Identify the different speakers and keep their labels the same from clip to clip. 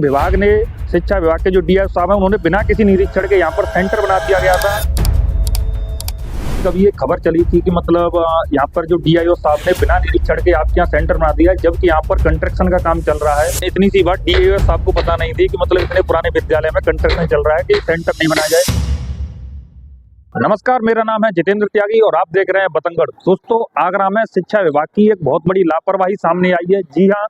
Speaker 1: विभाग ने शिक्षा विभाग के जो डीआईओ साहब हैं उन्होंने बिना किसी निरीक्षण के यहाँ पर सेंटर बना दिया गया था। कभी ये खबर चली थी कि मतलब यहाँ पर जो डीआईओ साहब ने बिना निरीक्षण के आपके यहाँ सेंटर बना दिया, जबकि यहाँ पर कंस्ट्रक्शन का काम चल रहा है। इतनी सी बात डीआईओ साहब को पता नहीं थी कि मतलब इतने पुराने विद्यालय में कंस्ट्रक्शन चल रहा है कि सेंटर नहीं बनाया जाए। नमस्कार, मेरा नाम है जितेंद्र त्यागी और आप देख रहे हैं बतंगड़। दोस्तों, आगरा में शिक्षा विभाग की एक बहुत बड़ी लापरवाही सामने आई है। जी हाँ,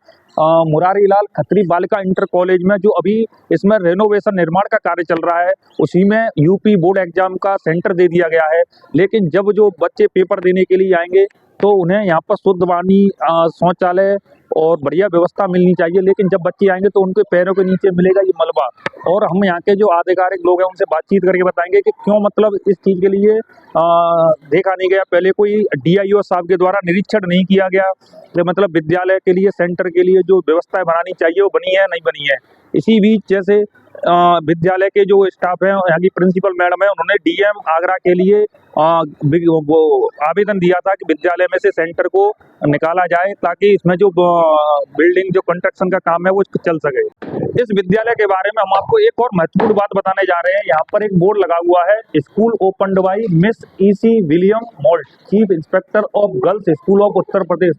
Speaker 1: मुरारी लाल खत्री बालिका इंटर कॉलेज में जो अभी इसमें रेनोवेशन निर्माण का कार्य चल रहा है, उसी में यूपी बोर्ड एग्जाम का सेंटर दे दिया गया है। लेकिन जब जो बच्चे पेपर देने के लिए आएंगे तो उन्हें यहाँ पर शुद्ध पानी, शौचालय और बढ़िया व्यवस्था मिलनी चाहिए। लेकिन जब बच्चे आएंगे तो उनके पैरों के नीचे मिलेगा ये मलबा। और हम यहाँ के जो आधिकारिक लोग हैं उनसे बातचीत करके बताएंगे कि क्यों मतलब इस चीज़ के लिए देखा नहीं गया। पहले कोई डीआईओ साहब के द्वारा निरीक्षण नहीं किया गया कि मतलब विद्यालय के लिए, सेंटर के लिए जो व्यवस्थाएं बनानी चाहिए वो बनी है नहीं बनी है। इसी बीच जैसे विद्यालय के जो स्टाफ है, यहाँ की प्रिंसिपल मैडम है, उन्होंने डीएम आगरा के लिए वो आवेदन दिया था कि विद्यालय में से सेंटर को निकाला जाए ताकि इसमें जो बिल्डिंग जो कंस्ट्रक्शन का काम है वो चल सके। इस विद्यालय के बारे में हम आपको एक और महत्वपूर्ण बात बताने जा रहे हैं। यहाँ पर एक बोर्ड लगा हुआ है, school opened by miss E C William Molt, chief inspector of girls school of Uttar Pradesh.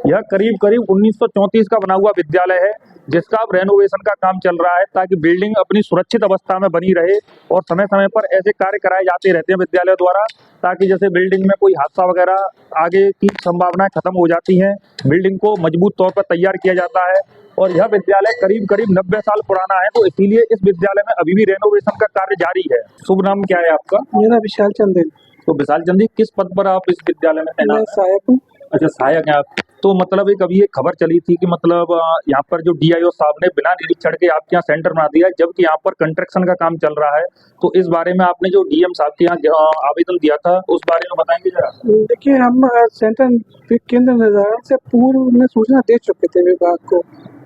Speaker 1: यह करीब 1934 का बना हुआ विद्यालय है, जिसका अब रेनोवेशन का काम चल रहा है ताकि बिल्डिंग अपनी सुरक्षित अवस्था में बनी रहे। और समय समय पर ऐसे कार्य कराए जाते रहते हैं विद्यालय द्वारा, ताकि जैसे बिल्डिंग में कोई हादसा वगैरह आगे की संभावनाएं खत्म हो जाती हैं, बिल्डिंग को मजबूत तौर पर तैयार किया जाता है। और यह विद्यालय करीब 90 साल पुराना है, तो इसीलिए इस विद्यालय में अभी भी रेनोवेशन का कार्य जारी है। शुभ नाम क्या है आपका?
Speaker 2: मेरा विशाल चंद।
Speaker 1: तो विशाल चंद जी, किस पद पर आप इस विद्यालय में तैनात हैं?
Speaker 2: सहायक हूँ।
Speaker 1: अच्छा, सहायक हैं आप। तो मतलब एक अभी एक खबर चली थी कि मतलब यहाँ पर जो डीआईओ साहब ने बिना निरीक्षण के आपके यहाँ सेंटर बना दिया है, जबकि यहाँ पर कंस्ट्रक्शन का काम चल रहा है। तो इस बारे में आपने जो डीएम साहब के यहाँ आवेदन दिया था उस बारे में बताएंगे जरा।
Speaker 2: देखिए, हम सेंटर केंद्र निर्धारण से पूर्व में सूचना दे चुके थे विभाग को।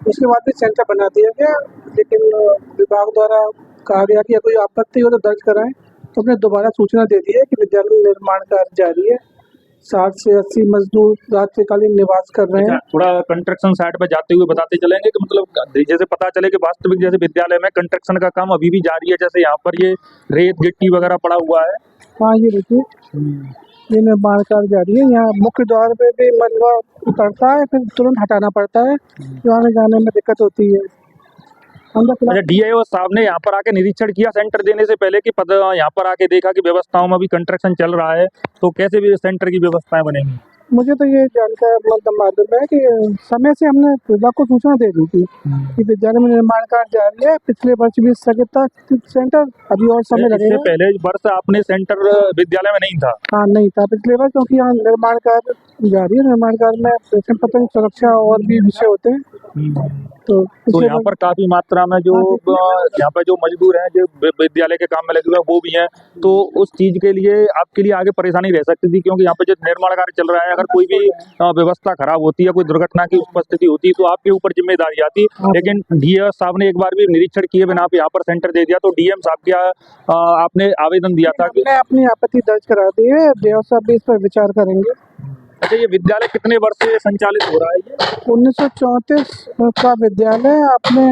Speaker 2: उसके बाद भी सेंटर बना दिया गया, लेकिन विभाग द्वारा कहा गया कि कोई आपत्ति हो तो दर्ज कराएं। तो हमने दोबारा सूचना दे दी है कि विद्यालय निर्माण कार्य जारी है। 60 से 80 मजदूर रात्रिकालीन निवास कर रहे हैं।
Speaker 1: थोड़ा कंस्ट्रक्शन साइट पे जाते हुए बताते चलेंगे कि मतलब जैसे पता चले कि वास्तविक जैसे विद्यालय में कंस्ट्रक्शन का काम अभी भी जारी है। जैसे यहाँ पर ये रेत गिट्टी वगैरह पड़ा हुआ है।
Speaker 2: हाँ, ये देखिए, ये निर्माण कार्य जारी है। यहाँ मुख्य द्वार पे भी मलबा उतरता है, फिर तुरंत हटाना पड़ता है, जो आने जाने में दिक्कत होती है।
Speaker 1: अच्छा, डीआईओ साहब ने यहाँ पर आके निरीक्षण किया सेंटर देने से पहले कि यहाँ पर आके देखा कि व्यवस्थाओं में भी कंस्ट्रक्शन चल रहा है, तो कैसे भी सेंटर की व्यवस्थाएं बनेंगी?
Speaker 2: मुझे तो ये जानकर मतलब मालूम है कि समय से हमने विभाग को सूचना दे दी थी कि विद्यालय में निर्माण कार्य जारी है। पिछले वर्ष भी स्थगित था सेंटर, अभी और समय लगेगा।
Speaker 1: पहले वर्ष आपने सेंटर विद्यालय में नहीं था?
Speaker 2: हाँ, नहीं था पिछले वर्ष, क्योंकि यहाँ निर्माण कार्य जारी है। निर्माण कार्य में पेशेंट पता नहीं सुरक्षा और भी विषय होते हैं। तो
Speaker 1: यहाँ पर काफी मात्रा में जो यहाँ पर जो मजदूर हैं जो विद्यालय के काम में लगे हुए हैं वो भी हैं, तो उस चीज के लिए आपके लिए आगे परेशानी रह सकती थी, क्योंकि यहाँ पे जो निर्माण कार्य चल रहा है, अगर कोई भी व्यवस्था खराब होती है, कोई दुर्घटना की उपस्थिति होती है तो आपके ऊपर जिम्मेदारी आती। लेकिन डीएम साहब ने एक बार भी निरीक्षण किए बिना आप यहाँ पर सेंटर दे दिया, तो डीएम साहब क्या आपने आवेदन दिया था कि
Speaker 2: अपनी आपत्ति दर्ज करा दी है। डीएम साहब भी इस पर विचार करेंगे।
Speaker 1: अच्छा, ये विद्यालय कितने वर्ष से संचालित हो रहा है? ये
Speaker 2: 1934 का विद्यालय अपने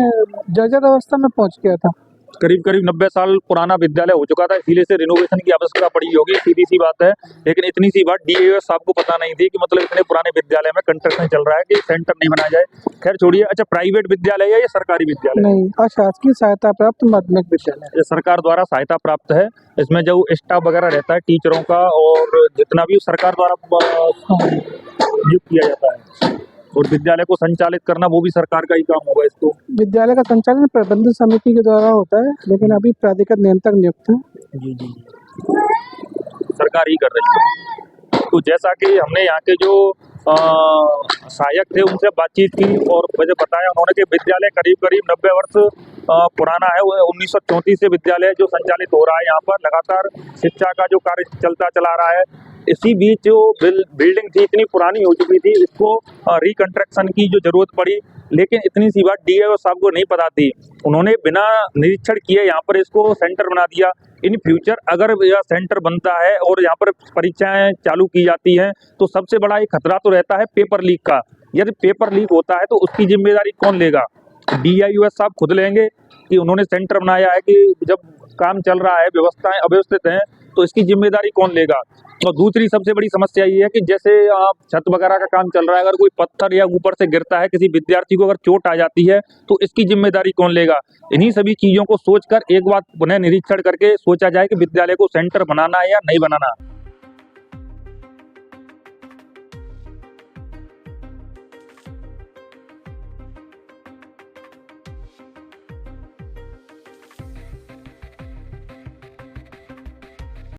Speaker 2: जर्जर अवस्था में पहुंच गया था।
Speaker 1: करीब 90 साल पुराना विद्यालय हो चुका था, इसीलिए से रिनोवेशन की आवश्यकता पड़ी होगी, सीधी सी बात है। लेकिन इतनी सी बात डीआईओ साहब को पता नहीं थी कि मतलब इतने पुराने विद्यालय में कंस्ट्रक्शन चल रहा है कि सेंटर नहीं बनाया जाए। खैर छोड़िए। अच्छा, प्राइवेट विद्यालय है या सरकारी विद्यालय?
Speaker 2: नहीं, अशासकीय सहायता प्राप्त माध्यमिक विद्यालय।
Speaker 1: ये सरकार द्वारा सहायता प्राप्त है। इसमें जो स्टाफ वगैरह रहता है टीचरों का और जितना भी सरकार द्वारा नियुक्त किया जाता है, और विद्यालय को संचालित करना वो भी सरकार का ही काम होगा। इसको
Speaker 2: विद्यालय का संचालन प्रबंधन समिति के द्वारा होता है, लेकिन अभी प्राधिकृत नियंत्रक नियुक्त है।
Speaker 1: जी, सरकार ही कर रही है। तो जैसा कि हमने यहाँ के जो सहायक थे उनसे बातचीत की और मुझे बताया उन्होंने कि विद्यालय करीब 90 वर्ष पुराना है। 1934 से विद्यालय जो संचालित हो रहा है, यहाँ पर लगातार शिक्षा का जो कार्य चलता चला रहा है। इसी बीच जो बिल्डिंग थी इतनी पुरानी हो चुकी थी, इसको रिकंस्ट्रक्शन की जो जरूरत पड़ी। लेकिन इतनी सी बात डीआईओ साहब को नहीं पता थी, उन्होंने बिना निरीक्षण किए यहाँ पर इसको सेंटर बना दिया। इन फ्यूचर अगर यह सेंटर बनता है और यहाँ पर परीक्षाएं चालू की जाती हैं तो सबसे बड़ा एक खतरा तो रहता है पेपर लीक का। यदि पेपर लीक होता है तो उसकी जिम्मेदारी कौन लेगा? DIUS साहब खुद लेंगे कि उन्होंने सेंटर बनाया है कि जब काम चल रहा है, व्यवस्थाएं अव्यवस्थित हैं, तो इसकी जिम्मेदारी कौन लेगा? और दूसरी सबसे बड़ी समस्या ये है कि जैसे छत वगैरह का काम चल रहा है, अगर कोई पत्थर या ऊपर से गिरता है, किसी विद्यार्थी को अगर चोट आ जाती है, तो इसकी जिम्मेदारी कौन लेगा? इन्हीं सभी चीजों को सोचकर एक बार पुनः निरीक्षण करके सोचा जाए कि विद्यालय को सेंटर बनाना है या नहीं बनाना।